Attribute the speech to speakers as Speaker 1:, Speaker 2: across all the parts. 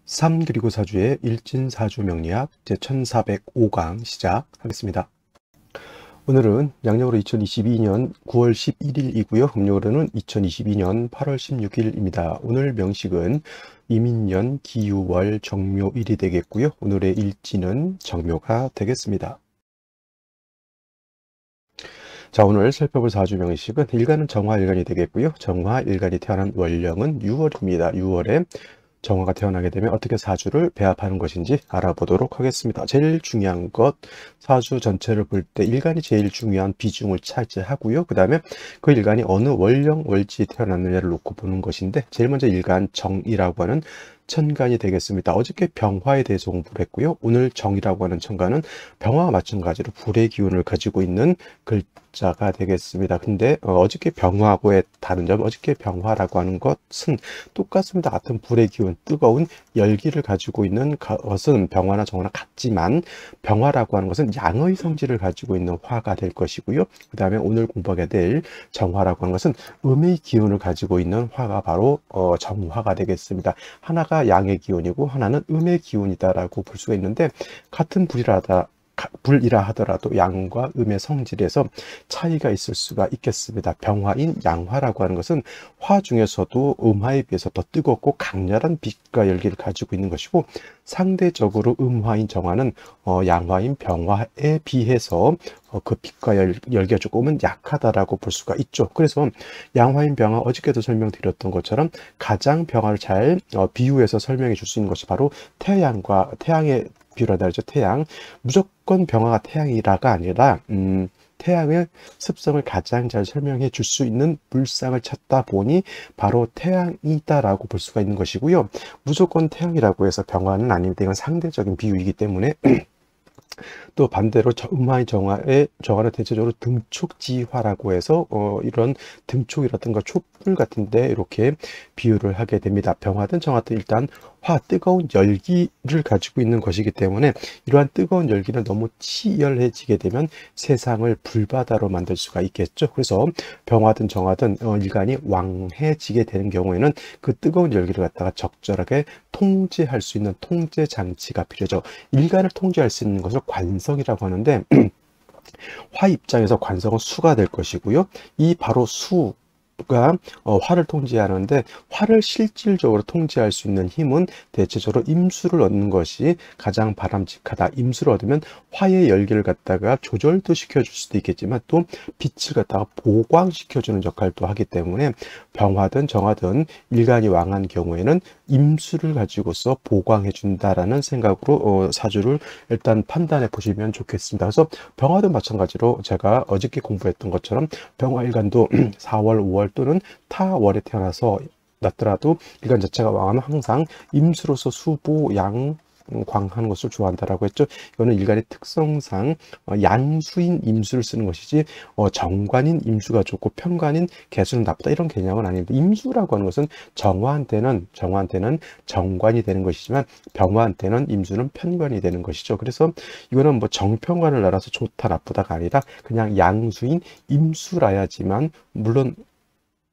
Speaker 1: 3 그리고 4주의 일진사주 명리학 제1405강 시작하겠습니다. 오늘은 양력으로 2022년 9월 11일이고요. 음력으로는 2022년 8월 16일입니다. 오늘 명식은 이민년 기유월 정묘일이 되겠고요. 오늘의 일진은 정묘가 되겠습니다. 자, 오늘 살펴볼 사주 명식은 일간은 정화일간이 되겠고요. 정화일간이 태어난 월령은 6월입니다. 6월에 정화가 태어나게 되면 어떻게 사주를 배합하는 것인지 알아보도록 하겠습니다. 제일 중요한 것, 사주 전체를 볼 때 일간이 제일 중요한 비중을 차지하고요. 그 다음에 그 일간이 어느 월령, 월지에 태어났느냐를 놓고 보는 것인데, 제일 먼저 일간 정이라고 하는 천간이 되겠습니다. 어저께 병화에 대해서 공부를 했고요. 오늘 정이라고 하는 천간은 병화와 마찬가지로 불의 기운을 가지고 있는 글자가 되겠습니다. 근데 어저께 병화하고의 다른 점, 어저께 병화라고 하는 것은 똑같습니다. 같은 불의 기운, 뜨거운 열기를 가지고 있는 것은 병화나 정화나 같지만, 병화라고 하는 것은 양의 성질을 가지고 있는 화가 될 것이고요. 그 다음에 오늘 공부하게 될 정화라고 하는 것은 음의 기운을 가지고 있는 화가 바로 정화가 되겠습니다. 하나가 양의 기운이고 하나는 음의 기운이다라고 볼 수가 있는데, 같은 불이라 하더라도 양과 음의 성질에서 차이가 있을 수가 있겠습니다. 병화인 양화라고 하는 것은 화 중에서도 음화에 비해서 더 뜨겁고 강렬한 빛과 열기를 가지고 있는 것이고, 상대적으로 음화인 정화는 양화인 병화에 비해서 그 빛과 열기가 조금은 약하다라고 볼 수가 있죠. 그래서 양화인 병화, 어저께도 설명드렸던 것처럼 가장 병화를 잘 비유해서 설명해 줄 수 있는 것이 바로 태양의 비유라다 하죠. 태양. 무조건 병화가 태양이라가 아니라 태양의 습성을 가장 잘 설명해 줄 수 있는 물상을 찾다 보니 바로 태양이다라고 볼 수가 있는 것이고요. 무조건 태양이라고 해서 병화는 아닙니다. 이건 상대적인 비유이기 때문에 또 반대로 음화의 정화는 대체적으로 등촉지화라고 해서 이런 등촉이라든가 촛불 같은데 이렇게 비유를 하게 됩니다. 병화든 정화든 일단 뜨거운 열기를 가지고 있는 것이기 때문에, 이러한 뜨거운 열기는 너무 치열해지게 되면 세상을 불바다로 만들 수가 있겠죠. 그래서 병화든 정화든 일간이 왕해지게 되는 경우에는 그 뜨거운 열기를 갖다가 적절하게 통제할 수 있는 통제 장치가 필요하죠. 일간을 통제할 수 있는 것을 관성이라고 하는데, 화 입장에서 관성은 수가 될 것이고요. 이 바로 수가 화를 통제하는데, 화를 실질적으로 통제할 수 있는 힘은 대체적으로 임수를 얻는 것이 가장 바람직하다. 임수를 얻으면 화의 열기를 갖다가 조절도 시켜줄 수도 있겠지만, 또 빛을 갖다가 보광시켜주는 역할도 하기 때문에, 병화든 정화든 일간이 왕한 경우에는 임수를 가지고서 보광해 준다라는 생각으로 사주를 일단 판단해 보시면 좋겠습니다. 그래서 병화도 마찬가지로 제가 어저께 공부했던 것처럼 병화 일간도 4월, 5월 또는 타월에 태어나서 났더라도 일간 자체가 왕하면 항상 임수로서 수보, 양, 광하는 것을 좋아한다라고 했죠. 이거는 일간의 특성상 양수인 임수를 쓰는 것이지 정관인 임수가 좋고 편관인 개수는 나쁘다 이런 개념은 아닙니다. 임수라고 하는 것은 정화한테는 정관이 되는 것이지만, 병화한테는 임수는 편관이 되는 것이죠. 그래서 이거는 뭐 정편관을 알아서 좋다 나쁘다가 아니라 그냥 양수인 임수라야지만, 물론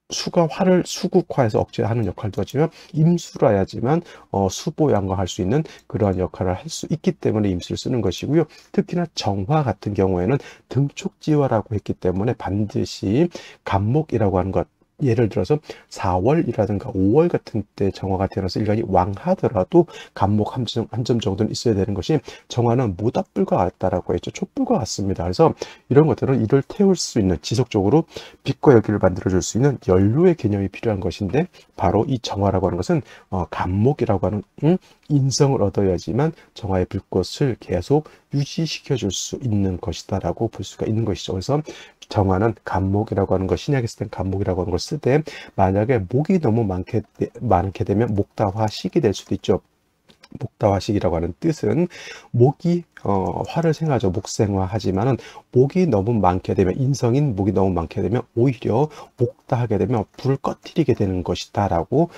Speaker 1: 수가 화를 수국화해서 억제하는 역할도 하지만 임수라야지만 수보양화할 수 있는 그러한 역할을 할 수 있기 때문에 임수를 쓰는 것이고요. 특히나 정화 같은 경우에는 등촉지화라고 했기 때문에 반드시 간목이라고 하는 것, 예를 들어서 4월이라든가 5월 같은 때 정화가 태어나서 일간이 왕하더라도 간목 한 점 정도는 있어야 되는 것이, 정화는 모닥불과 같다라고 했죠. 촛불과 같습니다. 그래서 이런 것들은 이를 태울 수 있는, 지속적으로 빛과 열기를 만들어줄 수 있는 연료의 개념이 필요한 것인데, 바로 이 정화라고 하는 것은 간목이라고 하는 인성을 얻어야지만 정화의 불꽃을 계속 유지시켜 줄 수 있는 것이다라고 볼 수가 있는 것이죠. 그래서 정화는 간목이라고 하는 것, 신약에 쓸 땐 간목이라고 하는 걸 쓸 때 만약에 목이 너무 많게 되면 목다화식이 될 수도 있죠. 목다화식이라고 하는 뜻은 목이 화를 생하죠. 목생화하지만은 목이 너무 많게 되면, 인성인 목이 너무 많게 되면 오히려 목다하게 되면 불을 꺼트리게 되는 것이다라고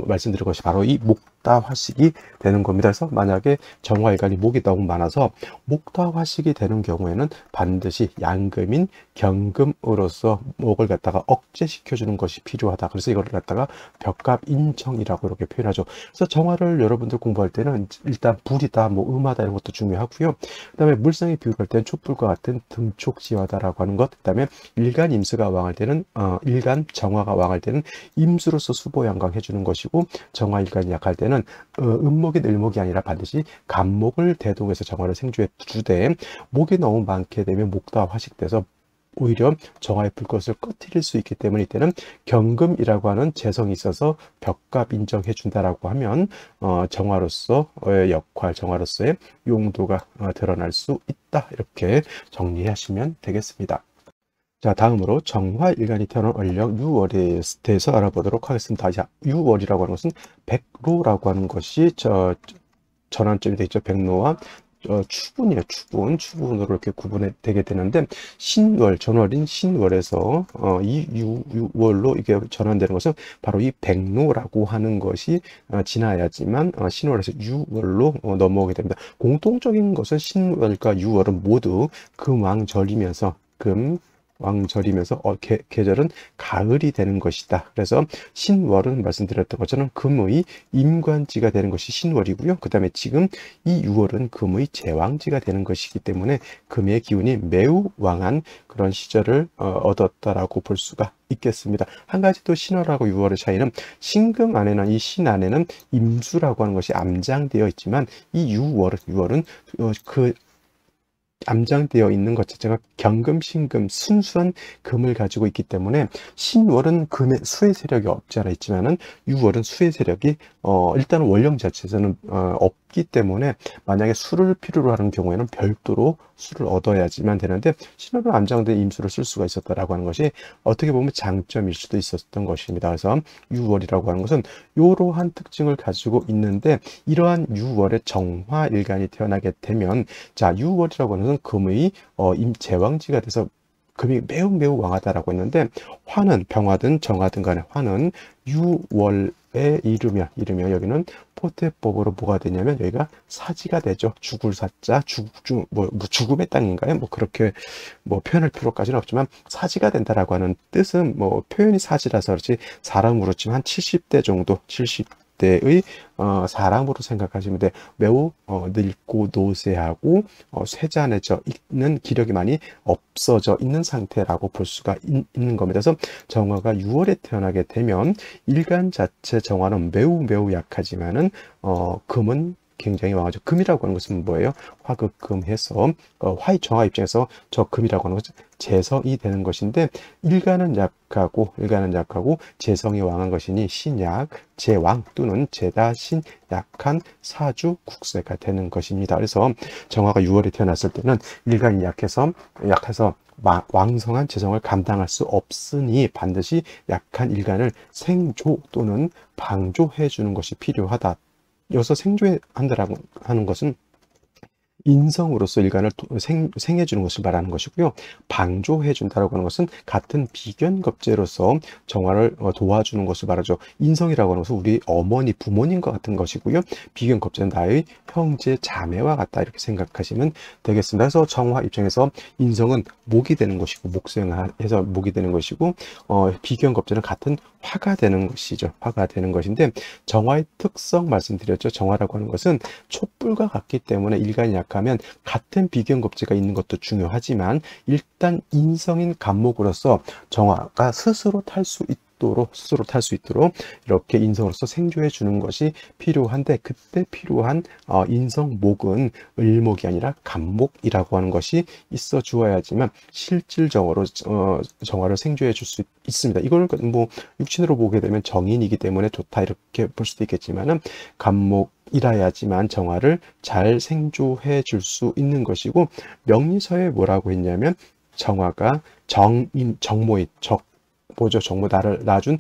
Speaker 1: 말씀드린 것이 바로 이 목다화식이 되는 겁니다. 그래서 만약에 정화일간이 목이 너무 많아서 목다화식이 되는 경우에는 반드시 양금인 경금으로서 목을 갖다가 억제시켜주는 것이 필요하다. 그래서 이거를 갖다가 벽갑인정이라고 이렇게 표현하죠. 그래서 정화를 여러분들 공부할 때는 일단 불이다, 뭐 음하다 이런 것도 중요하고요. 그다음에 물상의 비율할 때는 촛불과 같은 등촉지화다라고 하는 것. 그다음에 일간 임수가 왕할 때는 일간 정화가 왕할 때는 임수로서 수보양강 해주는 것이고, 정화일간이 약할 때는 음목인 을목이 아니라 반드시 간목을 대동해서 정화를 생주해 주되, 목이 너무 많게 되면 목다 화식돼서 오히려 정화의 불꽃을 꺼트릴 수 있기 때문에 이때는 경금이라고 하는 재성이 있어서 벽갑 인정해 준다라고 하면 정화로서의 역할, 정화로서의 용도가 드러날 수 있다. 이렇게 정리하시면 되겠습니다. 자, 다음으로 정화일간이 태어난 월령 6월에 대해서 알아보도록 하겠습니다. 자, 6월이라고 하는 것은 백로라고 하는 것이 전환점이 되죠. 백로와 추분이에요. 추분으로 이렇게 구분이 되게 되는데, 신월, 전월인 신월에서 이 6월로 이게 전환되는 것은 바로 이 백로라고 하는 것이 지나야지만 신월에서 6월로 넘어오게 됩니다. 공통적인 것은 신월과 6월은 모두 금왕절이면서 왕절이면서 계절은 가을이 되는 것이다. 그래서 신월은 말씀드렸던 것처럼 금의 임관지가 되는 것이 신월이고요. 그 다음에 지금 이 6월은 금의 제왕지가 되는 것이기 때문에 금의 기운이 매우 왕한 그런 시절을 얻었다라고 볼 수가 있겠습니다. 한 가지 또 신월하고 6월의 차이는, 신금 안에는, 이 신 안에는 임수라고 하는 것이 암장되어 있지만 이 6월은 그 암장되어 있는 것 자체가 경금, 신금, 순수한 금을 가지고 있기 때문에 신월은 금의 수의 세력이 없지 않아 있지만은 6월은 수의 세력이 일단 원령 자체에서는 없기 때문에 만약에 수를 필요로 하는 경우에는 별도로 수를 얻어야지만 되는데, 신월은 암장된 임수를 쓸 수가 있었다라고 하는 것이 어떻게 보면 장점일 수도 있었던 것입니다. 그래서 6월이라고 하는 것은 이러한 특징을 가지고 있는데, 이러한 6월에 정화일간이 태어나게 되면, 자, 6월이라고 하는 것은 금의 제왕지가 돼서 금이 매우 왕하다라고 했는데, 화는 병화든 정화든 간에 화는 6월에 이르면 여기는 포태법으로 뭐가 되냐면 여기가 사지가 되죠. 죽을 사자, 죽음의 땅인가요? 뭐 그렇게 표현할 필요까지는 없지만 사지가 된다라고 하는 뜻은 표현이 사지라서 그렇지 사람으로 치면 한 70대 정도, 70대의 사람으로 생각하시면 돼. 매우 늙고 노쇠하고 쇠잔해져 있는, 기력이 많이 없어져 있는 상태라고 볼 수가 있는 겁니다. 그래서 정화가 6월에 태어나게 되면 일간 자체 정화는 매우 약하지만은 금은 굉장히 왕하죠. 금이라고 하는 것은 뭐예요? 화극금해서 화의 정화 입장에서 저 금이라고 하는 것은 재성이 되는 것인데, 일간은 약하고 재성이 왕한 것이니 신약, 제왕 또는 제다신 약한 사주 국세가 되는 것입니다. 그래서 정화가 6월에 태어났을 때는 일간이 약해서 왕성한 재성을 감당할 수 없으니 반드시 약한 일간을 생조 또는 방조해 주는 것이 필요하다. 여기서 생조한다라고 하는 것은 인성으로서 일간을 생해주는 것을 말하는 것이고요. 방조해준다라고 하는 것은 같은 비견겁제로서 정화를 도와주는 것을 말하죠. 인성이라고 하는 것은 우리 어머니, 부모님과 같은 것이고요. 비견겁제는 나의 형제, 자매와 같다, 이렇게 생각하시면 되겠습니다. 그래서 정화 입장에서 인성은 목이 되는 것이고, 목생해서 목이 되는 것이고, 비견겁제는 같은 화가 되는 것이죠. 화가 되는 것인데, 정화의 특성 말씀드렸죠. 정화라고 하는 것은 촛불과 같기 때문에 일간이 하면 같은 비견겁제가 있는 것도 중요하지만, 일단 인성인 간목으로서 정화가 스스로 탈 수 있도록 이렇게 인성으로서 생조해 주는 것이 필요한데, 그때 필요한 인성목은 을목이 아니라 간목이라고 하는 것이 있어 주어야지만 실질적으로 정화를 생조해 줄 수 있습니다. 이걸 육신으로 보게 되면 정인이기 때문에 좋다, 이렇게 볼 수도 있겠지만은 간목이라야지만 정화를 잘 생조해 줄 수 있는 것이고, 명리서에 뭐라고 했냐면 정화가 정모인 정모, 나를 낳아준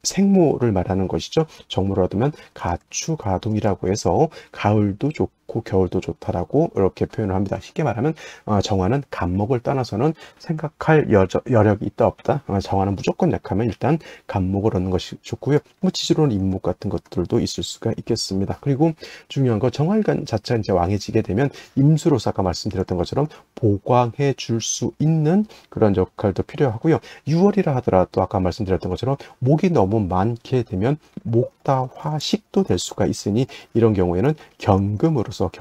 Speaker 1: 생모를 말하는 것이죠. 정모를 얻으면 가추가동이라고 해서 가을도 좋고 좋고 겨울도 좋다라고 이렇게 표현을 합니다. 쉽게 말하면 정화는 간목을 떠나서는 생각할 여력이 있다 없다. 정화는 무조건 약하면 일단 간목을 얻는 것이 좋고요. 뭐 지지로는 인목 같은 것들도 있을 수가 있겠습니다. 그리고 중요한 거 정화일간 자체가 이제 왕해지게 되면 임수로서 아까 말씀드렸던 것처럼 보강해 줄 수 있는 그런 역할도 필요하고요. 6월이라 하더라도 아까 말씀드렸던 것처럼 목이 너무 많게 되면 목다화식도 될 수가 있으니 이런 경우에는 경금으로서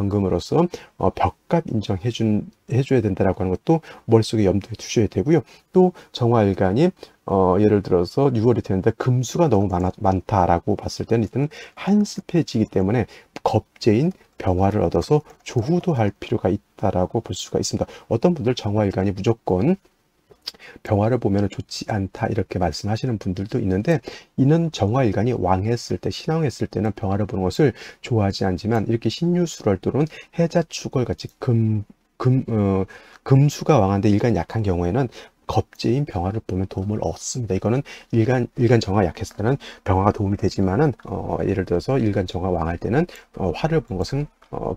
Speaker 1: 벽값 해줘야 된다라고 하는 것도 머릿속에 염두에 두셔야 되고요. 또 정화일간이 예를 들어서 6월이 되는데 금수가 너무 많다라고 봤을 때는 이때는 한습해지기 때문에 겁재인 병화를 얻어서 조후도 할 필요가 있다라고 볼 수가 있습니다. 어떤 분들 정화일간이 무조건 병화를 보면 좋지 않다 이렇게 말씀하시는 분들도 있는데, 이는 정화일간이 왕했을 때, 신왕했을 때는 병화를 보는 것을 좋아하지 않지만 이렇게 신유술월 또는 해자축월 같이 금수가 왕한데 일간 약한 경우에는 겁재인 병화를 보면 도움을 얻습니다. 이거는 일간 정화 약했을 때는 병화가 도움이 되지만은 예를 들어서 일간 정화 왕할 때는 화를 보는 것은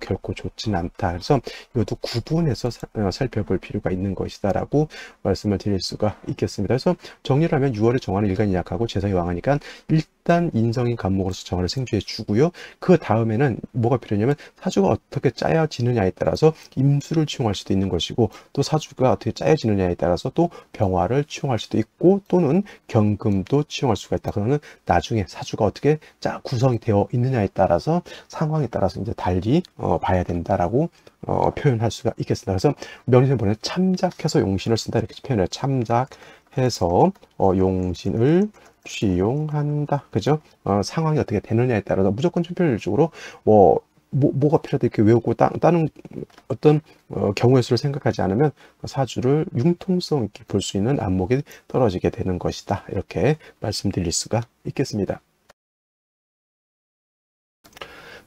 Speaker 1: 결코 좋지는 않다. 그래서 이것도 구분해서 살펴볼 필요가 있는 것이다라고 말씀을 드릴 수가 있겠습니다. 그래서 정리를 하면 6월에 정화는 일간이 약하고 재성이 왕하니까 일단 인성인 간목으로서 정화를 생주해 주고요. 그 다음에는 뭐가 필요하냐면 사주가 어떻게 짜여지느냐에 따라서 임수를 치용할 수도 있는 것이고, 또 사주가 어떻게 짜여지느냐에 따라서 또 병화를 치용할 수도 있고, 또는 경금도 치용할 수가 있다. 그러면 나중에 사주가 어떻게 구성이 되어 있느냐에 따라서 상황에 따라서 이제 달리 봐야 된다라고 표현할 수가 있겠습니다. 그래서 명리를 보면 참작해서 용신을 쓴다 이렇게 표현해요. 참작해서 용신을 취용한다. 그죠? 상황이 어떻게 되느냐에 따라서 무조건 천편일적으로 뭐가 필요하다 이렇게 외우고 다른 어떤 경우의 수를 생각하지 않으면 사주를 융통성 있게 볼 수 있는 안목이 떨어지게 되는 것이다. 이렇게 말씀드릴 수가 있겠습니다.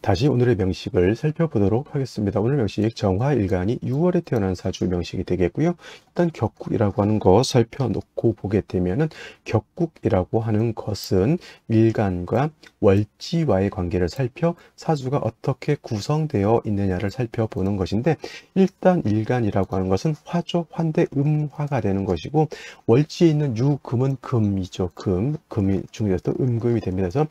Speaker 1: 다시 오늘의 명식을 살펴보도록 하겠습니다. 오늘 명식 정화일간이 6월에 태어난 사주 명식이 되겠고요. 일단 격국이라고 하는 거 살펴놓고 보게 되면은, 격국이라고 하는 것은 일간과 월지와의 관계를 살펴 사주가 어떻게 구성되어 있느냐를 살펴보는 것인데, 일단 일간이라고 하는 것은 화조, 환대, 음화가 되는 것이고, 월지에 있는 유금은 금이죠. 금이 중에서도 음금이 됩니다. 그래서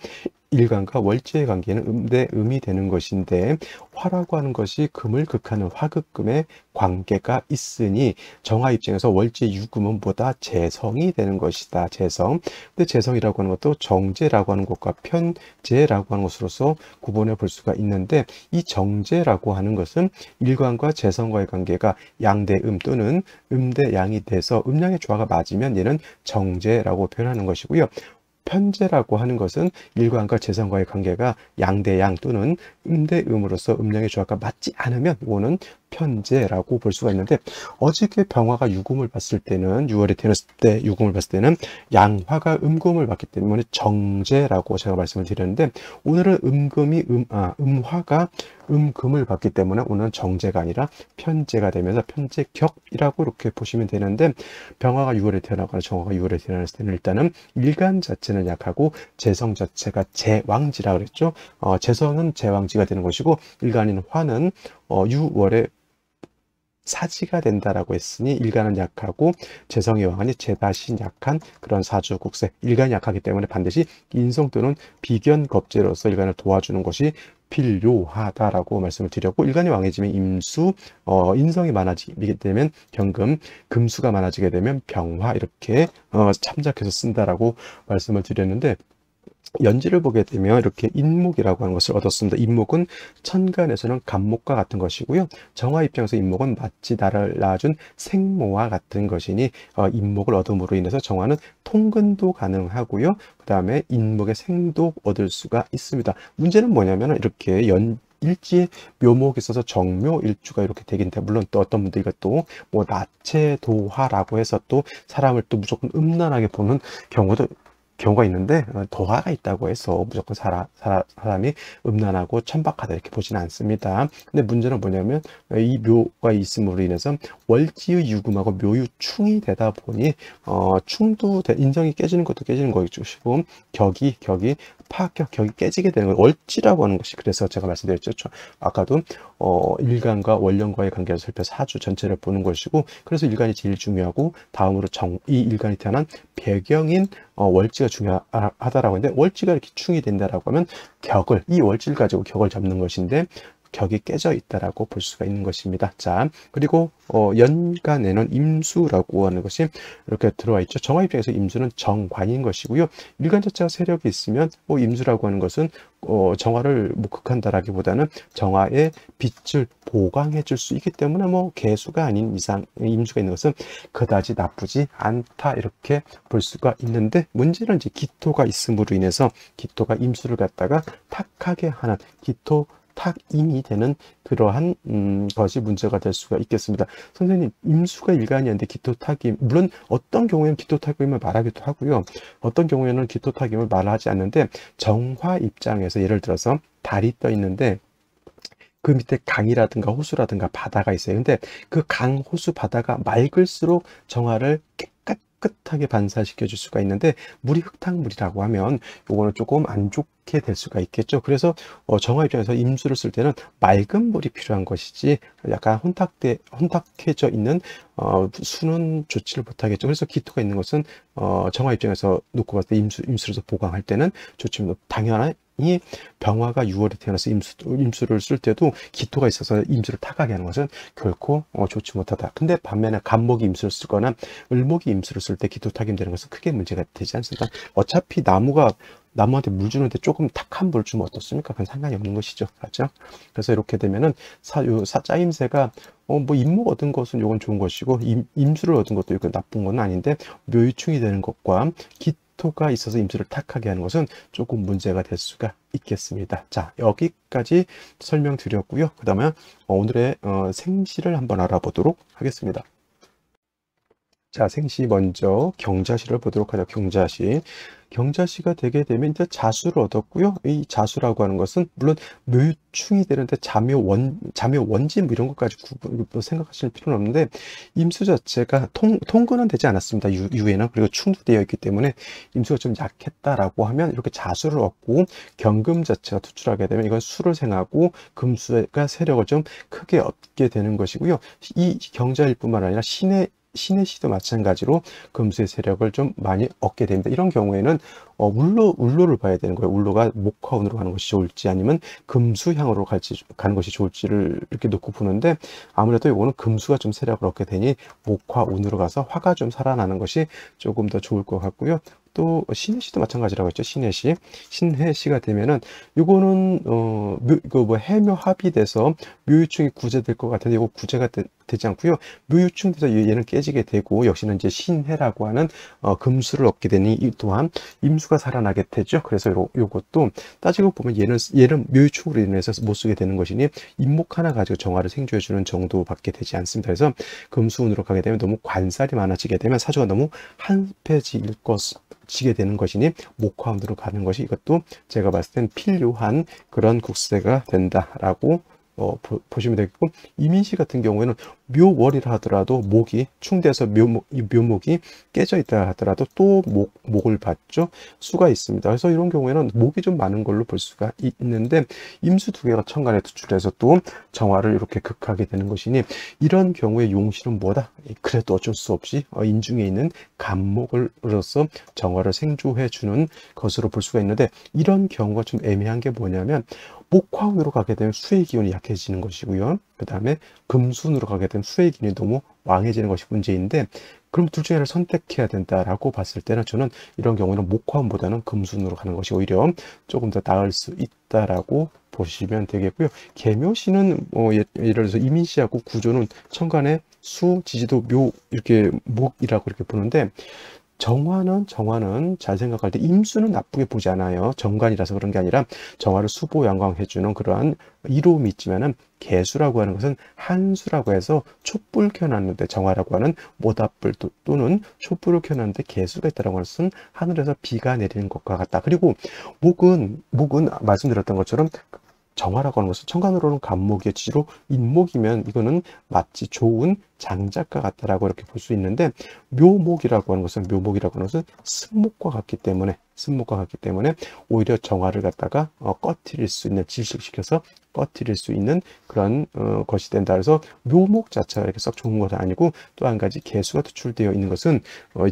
Speaker 1: 일간과 월지의 관계는 음대 음이 되는 것인데, 화라고 하는 것이 금을 극하는 화극금의 관계가 있으니 정화 입장에서 월지의 유금은 보다 재성이 되는 것이다. 재성. 근데 재성이라고 하는 것도 정제라고 하는 것과 편제라고 하는 것으로서 구분해 볼 수가 있는데, 이 정제라고 하는 것은 일간과 재성과의 관계가 양대 음 또는 음대 양이 돼서 음양의 조화가 맞으면 얘는 정제라고 표현하는 것이고요. 편제라고 하는 것은 일간과 재성과의 관계가 양대양 또는 음대음으로서 음양의 조화가 맞지 않으면 이거는 편제라고 볼 수가 있는데, 어저께 병화가 유금을 봤을 때는 6월에 태어났을 때 유금을 봤을 때는 양화가 음금을 봤기 때문에 정제라고 제가 말씀을 드렸는데, 오늘은 음화가 음금을 봤기 때문에 오늘은 정제가 아니라 편제가 되면서 편제격이라고 이렇게 보시면 되는데, 병화가 6월에 태어나거나 정화가 6월에 태어났을 때는 일단은 일간 자체는 약하고 재성 자체가 제왕지라 그랬죠. 재성은 제왕지가 되는 것이고, 일간인 화는 6월에 사지가 된다라고 했으니 일간은 약하고 재성의 왕하니 제다신 약한 그런 사주 국세, 일간이 약하기 때문에 반드시 인성 또는 비견 겁재로서 일간을 도와주는 것이 필요하다라고 말씀을 드렸고, 일간이 왕해지면 임수, 인성이 많아지게 되면 경금, 금수가 많아지게 되면 병화, 이렇게 참작해서 쓴다라고 말씀을 드렸는데, 연지를 보게 되면 이렇게 인목이라고 하는 것을 얻었습니다. 인목은 천간에서는 간목과 같은 것이고요. 정화 입장에서 인목은 마치 나를 낳아준 생모와 같은 것이니 인목을 얻음으로 인해서 정화는 통근도 가능하고요. 그 다음에 인목의 생도 얻을 수가 있습니다. 문제는 뭐냐면 이렇게 일지에 묘목이 있어서 정묘일주가 이렇게 되긴데, 물론 또 어떤 분들이 또 뭐 나체도화라고 해서 또 사람을 또 무조건 음란하게 보는 경우도 경우가 있는데 도화가 있다고 해서 무조건 사람이 음란하고 천박하다 이렇게 보지는 않습니다. 근데 문제는 뭐냐면 이 묘가 있음으로 인해서 월지의 유금하고 묘유충이 되다 보니 충도 인정이 깨지는 것도 깨지는 것이고 격이 파격 격이 깨지게 되는 걸 월지라고 하는 것이, 그래서 제가 말씀드렸죠. 아까도 일간과 원령과의 관계를 살펴 사주 전체를 보는 것이고, 그래서 일간이 제일 중요하고 다음으로 이 일간이 태어난 배경인 월지가 중요하다라고 했는데, 월지가 이렇게 충이 된다라고 하면 이 월지를 가지고 격을 잡는 것인데 격이 깨져 있다라고 볼 수가 있는 것입니다. 자, 그리고 연간에는 임수라고 하는 것이 이렇게 들어와 있죠. 정화 입장에서 임수는 정관인 것이고요. 일간 자체가 세력이 있으면 임수라고 하는 것은 정화를 목극한다라기보다는 정화의 빛을 보강해 줄 수 있기 때문에 개수가 아닌 이상 임수가 있는 것은 그다지 나쁘지 않다 이렇게 볼 수가 있는데, 문제는 이제 기토가 있음으로 인해서 기토가 임수를 갖다가 탁하게 하는 기토 탁임이 되는 그러한 것이 문제가 될 수가 있겠습니다. 선생님, 임수가 일간이었는데 기토탁임, 물론 어떤 경우에는 기토탁임을 말하기도 하고요, 어떤 경우에는 기토탁임을 말하지 않는데, 정화 입장에서 예를 들어서 달이 떠 있는데 그 밑에 강이라든가 호수라든가 바다가 있어요. 근데 그 강, 호수, 바다가 맑을수록 정화를 깨끗하게 반사시켜 줄 수가 있는데, 물이 흙탕물이라고 하면 요거는 조금 안 좋게 될 수가 있겠죠. 그래서 정화 입장에서 임수를 쓸 때는 맑은 물이 필요한 것이지 약간 혼탁해져 있는 수는 좋지를 못하겠죠. 그래서 기토가 있는 것은 정화 입장에서 놓고 봤을 때 임수로서 보강할 때는 좋지만, 당연히 병화가 6월에 태어나서 임수를 쓸 때도 기토가 있어서 임수를 타가게 하는 것은 결코 좋지 못하다. 근데 반면에 간목이 임수를 쓰거나 을목이 임수를 쓸 때 기토 타김 되는 것은 크게 문제가 되지 않습니다. 어차피 나무한테 물 주는데 조금 탁한 물 주면 어떻습니까? 그건 상관이 없는 것이죠. 맞죠? 그래서 이렇게 되면은 짜임새가 임목 얻은 것은 요건 좋은 것이고, 임수를 얻은 것도 이거 나쁜 건 아닌데, 묘유충이 되는 것과 기토가 있어서 임수를 탁하게 하는 것은 조금 문제가 될 수가 있겠습니다. 자, 여기까지 설명드렸고요. 그 다음에 오늘의 생시를 한번 알아보도록 하겠습니다. 자, 생시 먼저 경자시를 보도록 하죠. 경자시가 되게 되면 이제 자수를 얻었고요. 이 자수라고 하는 것은 물론 묘유충이 되는데 자묘원진 이런 것까지 생각하실 필요는 없는데, 임수 자체가 통근은 되지 않았습니다. 유에는. 그리고 충도 되어 있기 때문에 임수가 좀 약했다라고 하면 이렇게 자수를 얻고 경금 자체가 투출하게 되면 이건 수를 생하고 금수가 세력을 좀 크게 얻게 되는 것이고요. 이 경자일 뿐만 아니라 신의 시도 마찬가지로 금수의 세력을 좀 많이 얻게 됩니다. 이런 경우에는 울로를 봐야 되는 거예요. 울로가 목화운으로 가는 것이 좋을지 아니면 금수향으로 가는 것이 좋을지를 이렇게 놓고 보는데, 아무래도 이거는 금수가 좀 세력을 얻게 되니 목화운으로 가서 화가 좀 살아나는 것이 조금 더 좋을 것 같고요. 또 신해시도 마찬가지라고 했죠. 신해시가 되면은 이거는 해묘 합이 돼서 묘유충이 구제될 것 같은데, 이거 구제가 되지 않고요. 묘유충 돼서 얘는 깨지게 되고, 역시는 이제 신해라고 하는 금수를 얻게 되니 이 또한 임수가 살아나게 되죠. 그래서 요것도 따지고 보면 얘는 묘유충으로 인해서 못 쓰게 되는 것이니 임목 하나 가지고 정화를 생조해 주는 정도밖에 되지 않습니다. 그래서 금수운으로 가게 되면 너무 관살이 많아지게 되면 사주가 너무 한패지게 되는 것이니 목화운으로 가는 것이, 이것도 제가 봤을 땐 필요한 그런 국세가 된다라고 보시면 되겠고, 이민시 같은 경우에는 묘월이라 하더라도 목이 충대해서 묘목이 깨져 있다 하더라도 또 목을 받죠. 수가 있습니다. 그래서 이런 경우에는 목이 좀 많은 걸로 볼 수가 있는데, 임수 두 개가 천간에 투출해서 또 정화를 이렇게 극하게 되는 것이니, 이런 경우에 용신은 뭐다? 그래도 어쩔 수 없이 인중에 있는 간목으로서 정화를 생조해 주는 것으로 볼 수가 있는데, 이런 경우가 좀 애매한 게 뭐냐면, 목화운으로 가게 되면 수의 기운이 약해지는 것이고요. 그 다음에 금순으로 가게 되면 수의 기운이 너무 왕해지는 것이 문제인데, 그럼 둘 중에 하나를 선택해야 된다라고 봤을 때는 저는 이런 경우는 목화운보다는 금순으로 가는 것이 오히려 조금 더 나을 수 있다라고 보시면 되겠고요. 계묘시는 예를 들어서 이민시하고 구조는 천간에 수, 지지도, 묘 이렇게 목이라고 이렇게 보는데, 정화는 잘 생각할 때 임수는 나쁘게 보지 않아요. 정관이라서 그런 게 아니라 정화를 수보 양광해주는 그러한 이로움이 있지만은 개수라고 하는 것은 한수라고 해서 촛불 켜놨는데 정화라고 하는 모닥불 또는 촛불을 켜놨는데 개수가 있다라고 하는 것은 하늘에서 비가 내리는 것과 같다. 그리고 목은 말씀드렸던 것처럼 정화라고 하는 것은 천간으로는 간목의 지로 인목이면 이거는 마치 좋은 장작과 같다라고 이렇게 볼 수 있는데 묘목이라고 하는 것은 승목과 같기 때문에 오히려 정화를 갖다가 꺼트릴 수 있는 질식시켜서 꺼트릴 수 있는 그런 것이 된다. 그래서 묘목 자체가 이렇게 썩 좋은 것은 아니고 또 한 가지 개수가 투출되어 있는 것은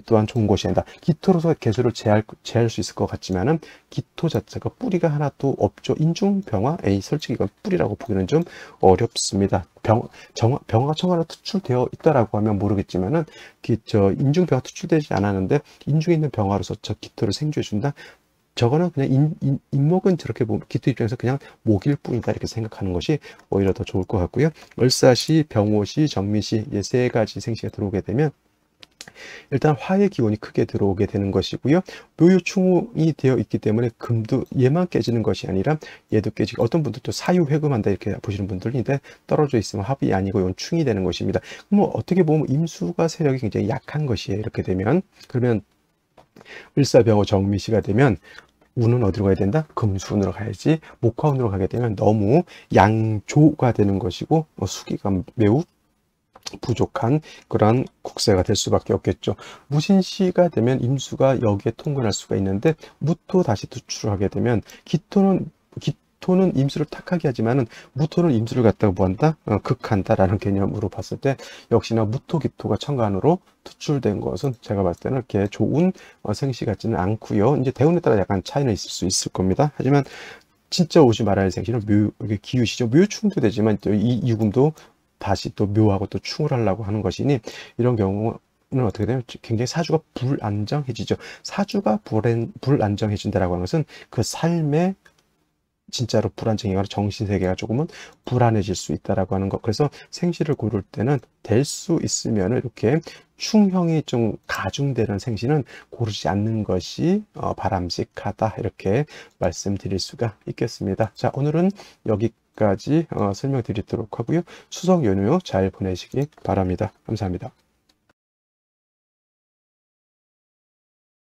Speaker 1: 또한 좋은 것이 아니다. 기토로서 개수를 제할 수 있을 것 같지만은 기토 자체가 뿌리가 하나도 없죠. 인중병화, 솔직히 이건 뿌리라고 보기는 좀 어렵습니다. 병화가 청화로 투출되어 있다라고 하면 모르겠지만은 인중병화 투출되지 않았는데 인중에 있는 병화로서 저 기토를 생주해 준다. 저거는 그냥 인목은 저렇게 보면 기토 입장에서 그냥 목일 뿐이다 이렇게 생각하는 것이 오히려 더 좋을 것 같고요. 을사시, 병오시, 정미시 이제 세 가지 생시가 들어오게 되면 일단 화의 기운이 크게 들어오게 되는 것이고요. 묘유충이 되어 있기 때문에 금도 얘만 깨지는 것이 아니라 얘도 깨지고 어떤 분들도 사유회금한다 이렇게 보시는 분들인데 떨어져 있으면 합이 아니고 이건 충이 되는 것입니다. 뭐 어떻게 보면 임수가 세력이 굉장히 약한 것이에요. 이렇게 되면 그러면 을사병호 정미시가 되면 운은 어디로 가야 된다? 금수운으로 가야지. 목화운으로 가게 되면 너무 양조가 되는 것이고 수기가 매우 부족한 그런 국세가 될 수밖에 없겠죠. 무신시가 되면 임수가 여기에 통근할 수가 있는데 무토 다시 투출을 하게 되면 기토는 임수를 탁하게 하지만은 무토는 임수를 갖다가 뭐한다? 극한다라는 개념으로 봤을 때 역시나 무토 기토가 천간으로 투출된 것은 제가 봤을 때는 이렇게 좋은 생시 같지는 않고요. 이제 대운에 따라 약간 차이는 있을 수 있을 겁니다. 하지만 진짜 오지 말아야 할 생시는 기유시죠. 묘충도 되지만 또 이 유금도 다시 또 묘하고 또 충을 하려고 하는 것이니 이런 경우는 어떻게 되면 굉장히 사주가 불안정해지죠. 사주가 불안정해진다라고 하는 것은 그 삶의 진짜로 불안정해가 정신세계가 조금은 불안해질 수 있다라고 하는 것. 그래서 생시를 고를 때는 될 수 있으면 이렇게 충형이 좀 가중되는 생시는 고르지 않는 것이 바람직하다 이렇게 말씀드릴 수가 있겠습니다. 자, 오늘은 여기까지 설명드리도록 하고요. 추석 연휴 잘 보내시기 바랍니다. 감사합니다.